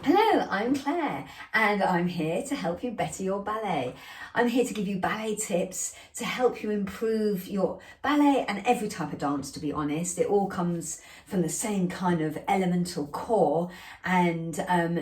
Hello, I'm Claire and I'm here to help you better your ballet. I'm here to give you ballet tips to help you improve your ballet and every type of dance, to be honest. It all comes from the same kind of elemental core, and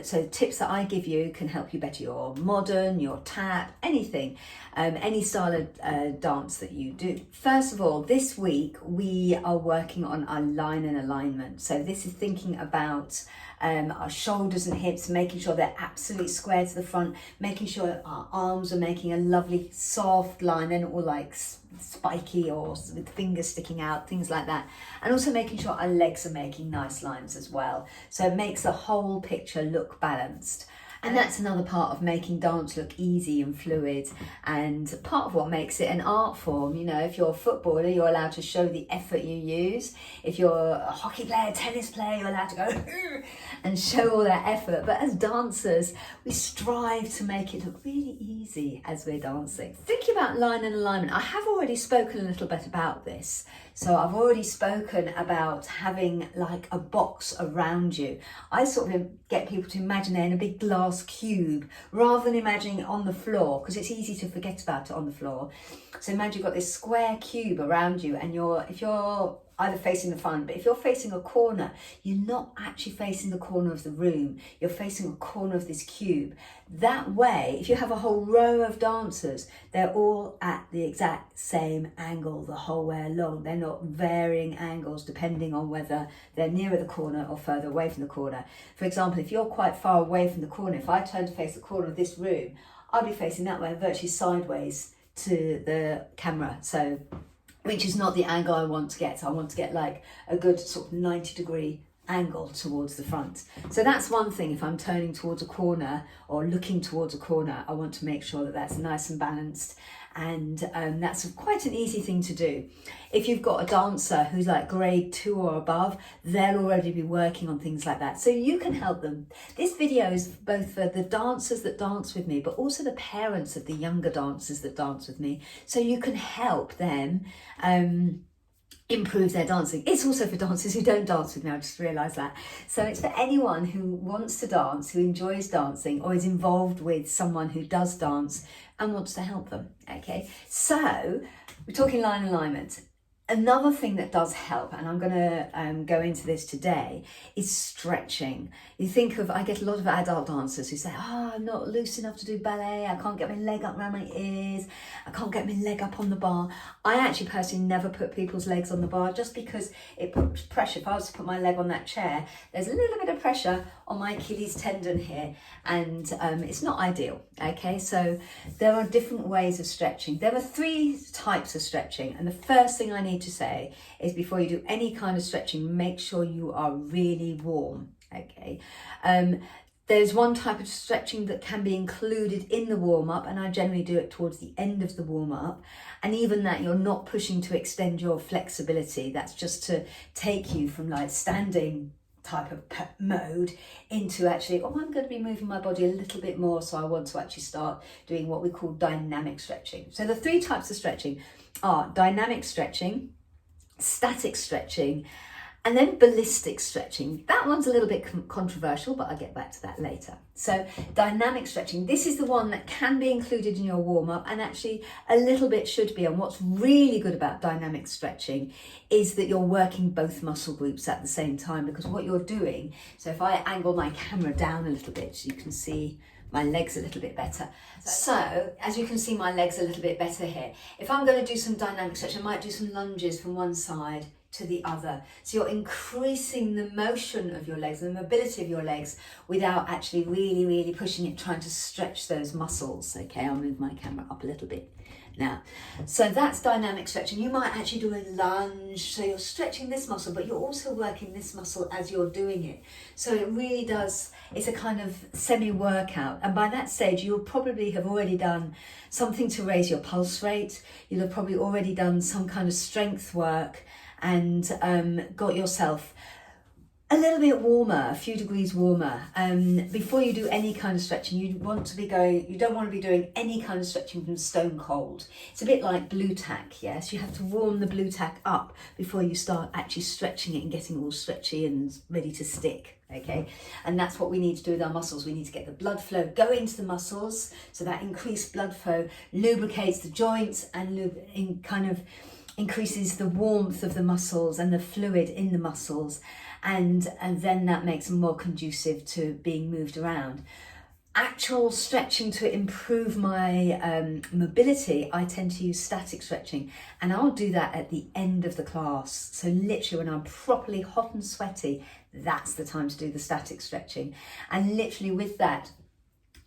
so tips that I give you can help you better your modern, your tap, anything, any style of dance that you do. First of all, this week we are working on our line and alignment. So this is thinking about our shoulders and hips, making sure they're absolutely square to the front, making sure our arms are making a lovely soft line, they're not all like spiky or with fingers sticking out, things like that. And also making sure our legs are making nice lines as well. So it makes the whole picture look balanced. And that's another part of making dance look easy and fluid, and part of what makes it an art form. You know, if you're a footballer, you're allowed to show the effort you use. If you're a hockey player, tennis player, you're allowed to go and show all that effort. But as dancers, we strive to make it look really easy as we're dancing. Thinking about line and alignment, I have already spoken a little bit about this. So I've already spoken about having like a box around you. I sort of get people to imagine they're in a big glass cube rather than imagining it on the floor, because it's easy to forget about it on the floor. So imagine you've got this square cube around you, and if you're either facing the front, but if you're facing a corner, you're not actually facing the corner of the room, you're facing a corner of this cube. That way, if you have a whole row of dancers, they're all at the exact same angle the whole way along. They're not varying angles depending on whether they're nearer the corner or further away from the corner. For example, if you're quite far away from the corner, if I turn to face the corner of this room, I'll be facing that way, virtually sideways to the camera. So, which is not the angle I want to get. So I want to get like a good sort of 90-degree angle towards the front. So that's one thing. If I'm turning towards a corner or looking towards a corner, I want to make sure that that's nice and balanced. And that's quite an easy thing to do. If you've got a dancer who's like grade 2 or above, they'll already be working on things like that. So you can help them. This video is both for the dancers that dance with me, but also the parents of the younger dancers that dance with me. So you can help them improve their dancing. It's also for dancers who don't dance with me, I just realised that. So it's for anyone who wants to dance, who enjoys dancing, or is involved with someone who does dance and wants to help them, okay? So we're talking line alignment. Another thing that does help, and I'm going to go into this today, is stretching. You think of, I get a lot of adult dancers who say, I'm not loose enough to do ballet, I can't get my leg up around my ears, I can't get my leg up on the bar. I actually personally never put people's legs on the bar, just because it puts pressure. If I was to put my leg on that chair, there's a little bit of pressure on my Achilles tendon here, and it's not ideal, okay? So there are different ways of stretching. There are 3 types of stretching, and the first thing I need to say is, before you do any kind of stretching, make sure you are really warm, okay? There's one type of stretching that can be included in the warm-up, and I generally do it towards the end of the warm-up, and even that, you're not pushing to extend your flexibility. That's just to take you from like standing type of mode into actually, I'm going to be moving my body a little bit more, so I want to actually start doing what we call dynamic stretching. So the 3 types of stretching are dynamic stretching, static stretching, and then ballistic stretching. That one's a little bit controversial, but I'll get back to that later. So dynamic stretching, this is the one that can be included in your warm-up, and actually a little bit should be. And what's really good about dynamic stretching is that you're working both muscle groups at the same time, because what you're doing, so if I angle my camera down a little bit, so you can see my legs a little bit better. So as you can see, my legs a little bit better here. If I'm going to do some dynamic stretching, I might do some lunges from one side to the other. So you're increasing the motion of your legs, the mobility of your legs, without actually really pushing it, trying to stretch those muscles. Okay, I'll move my camera up a little bit now. So that's dynamic stretching. You might actually do a lunge, so you're stretching this muscle, but you're also working this muscle as you're doing it. So it really does, it's a kind of semi-workout. And by that stage, you'll probably have already done something to raise your pulse rate. You'll have probably already done some kind of strength work, and got yourself a little bit warmer, a few degrees warmer. Before you do any kind of stretching, you don't want to be doing any kind of stretching from stone cold. It's a bit like blue tack, yes? You have to warm the blue tack up before you start actually stretching it and getting all stretchy and ready to stick. okay? And that's what we need to do with our muscles. We need to get the blood flow go into the muscles, so that increased blood flow lubricates the joints and kind of increases the warmth of the muscles and the fluid in the muscles, and then that makes them more conducive to being moved around. Actual stretching to improve my mobility, I tend to use static stretching, and I'll do that at the end of the class. So literally when I'm properly hot and sweaty, that's the time to do the static stretching. And literally with that,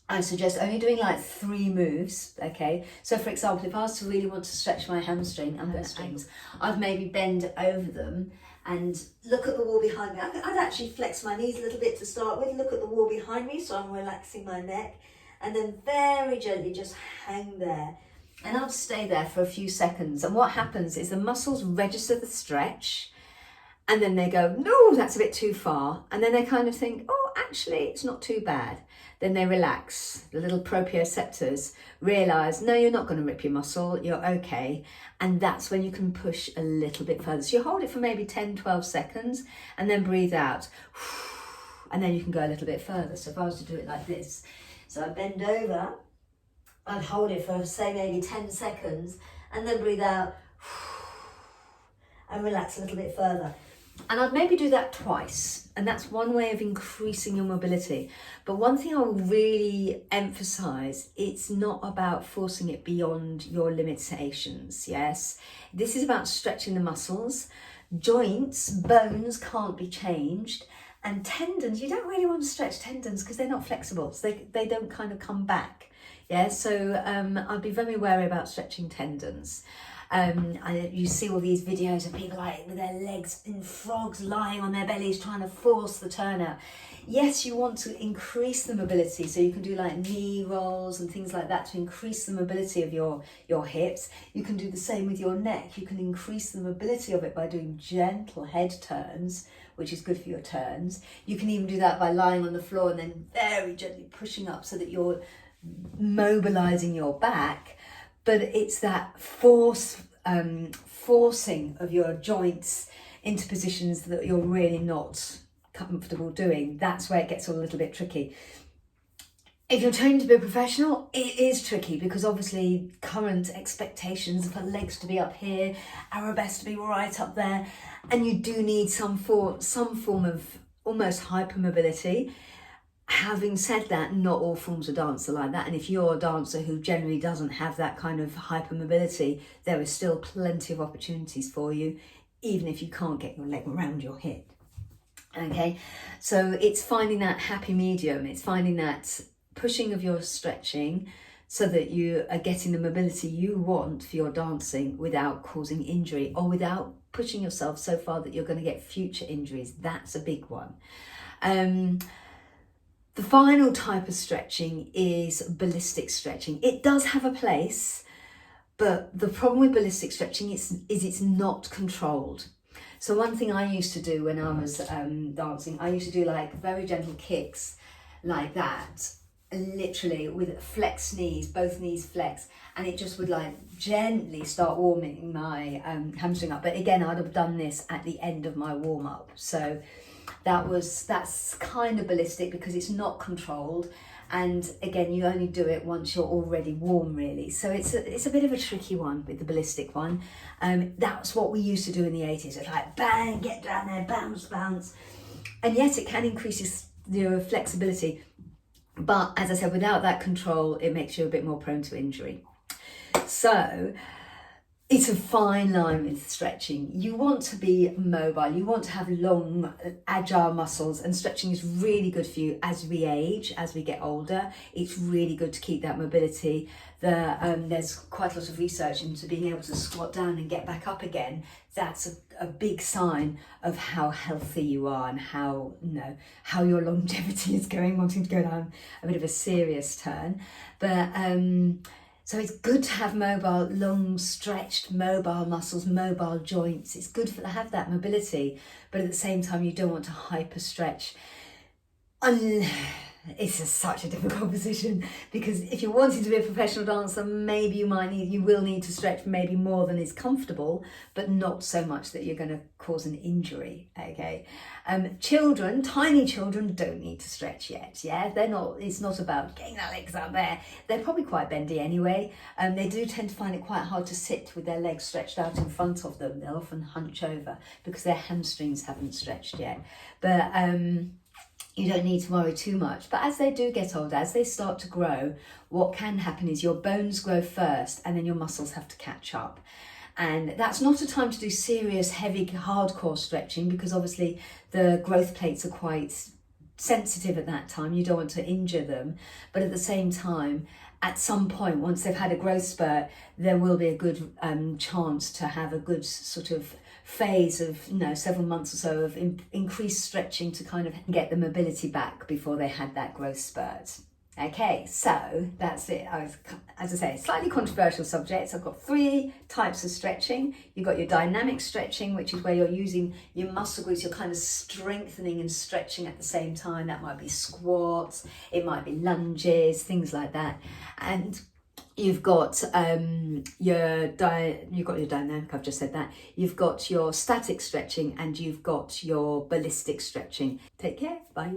I suggest only doing like 3 moves, okay? So for example, if I was to really want to stretch my hamstrings, I'd maybe bend over them and look at the wall behind me. I'd actually flex my knees a little bit to start with, look at the wall behind me, so I'm relaxing my neck, and then very gently just hang there. And I'll stay there for a few seconds. And what happens is the muscles register the stretch, and then they go, no, that's a bit too far. And then they kind of think, oh, actually, it's not too bad. Then they relax. The little proprioceptors realise, no, you're not going to rip your muscle, you're okay. And that's when you can push a little bit further. So you hold it for maybe 10, 12 seconds and then breathe out. And then you can go a little bit further. So if I was to do it like this, so I bend over, I'd hold it for, say, maybe 10 seconds and then breathe out and relax a little bit further. And I'd maybe do that twice, and that's one way of increasing your mobility. But one thing I will really emphasize, it's not about forcing it beyond your limitations, yes? This is about stretching the muscles. Joints, bones can't be changed, and tendons, you don't really want to stretch tendons because they're not flexible, so they don't kind of come back, yeah? So I'd be very wary about stretching tendons. You see all these videos of people like with their legs in frogs lying on their bellies trying to force the turn out. Yes, you want to increase the mobility, so you can do like knee rolls and things like that to increase the mobility of your hips. You can do the same with your neck. You can increase the mobility of it by doing gentle head turns, which is good for your turns. You can even do that by lying on the floor and then very gently pushing up so that you're mobilizing your back. But it's that forcing of your joints into positions that you're really not comfortable doing. That's where it gets a little bit tricky. If you're trained to be a professional, it is tricky because obviously current expectations for legs to be up here, arabesque to be right up there, and you do need some form of almost hypermobility. Having said that, not all forms of dance are like that, and if you're a dancer who generally doesn't have that kind of hypermobility, there is still plenty of opportunities for you, even if you can't get your leg around your hip. Okay, so it's finding that happy medium, it's finding that pushing of your stretching so that you are getting the mobility you want for your dancing without causing injury or without pushing yourself so far that you're going to get future injuries. That's a big one. The final type of stretching is ballistic stretching. It does have a place, but the problem with ballistic stretching is it's not controlled. So one thing I used to do when I was dancing, I used to do like very gentle kicks like that, literally with flexed knees, both knees flexed, and it just would like gently start warming my hamstring up. But again, I'd have done this at the end of my warm up. So that's kind of ballistic because it's not controlled, and again you only do it once you're already warm really. So it's a bit of a tricky one with the ballistic one. That's what we used to do in the 80s. It's like bang, get down there, bounce, bounce, and yes, it can increase your flexibility, but as I said, without that control it makes you a bit more prone to injury. So it's a fine line with stretching. You want to be mobile, you want to have long, agile muscles, and stretching is really good for you as we age, as we get older. It's really good to keep that mobility. There's quite a lot of research into being able to squat down and get back up again. That's a big sign of how healthy you are and how your longevity is going, wanting to go down a bit of a serious turn. But so it's good to have mobile, long stretched mobile muscles, mobile joints. It's good to have that mobility, but at the same time, you don't want to hyper stretch it's such a difficult position, because if you're wanting to be a professional dancer, maybe you will need to stretch maybe more than is comfortable, but not so much that you're going to cause an injury. Okay, children, tiny children, don't need to stretch yet. Yeah, they're not. It's not about getting their legs up there. They're probably quite bendy anyway. They do tend to find it quite hard to sit with their legs stretched out in front of them. They'll often hunch over because their hamstrings haven't stretched yet. But you don't need to worry too much. But as they do get older, as they start to grow, what can happen is your bones grow first and then your muscles have to catch up. And that's not a time to do serious, heavy, hardcore stretching, because obviously the growth plates are quite sensitive at that time. You don't want to injure them. But at the same time, at some point, once they've had a growth spurt, there will be a good chance to have a good sort of phase of, several months or so of increased stretching to kind of get the mobility back before they had that growth spurt. Okay, so that's it. As I say, slightly controversial subjects. I've got 3 types of stretching. You've got your dynamic stretching, which is where you're using your muscle groups, you're kind of strengthening and stretching at the same time. That might be squats, it might be lunges, things like that. And you've got your dynamic, I've just said that. You've got your static stretching and you've got your ballistic stretching. Take care, bye.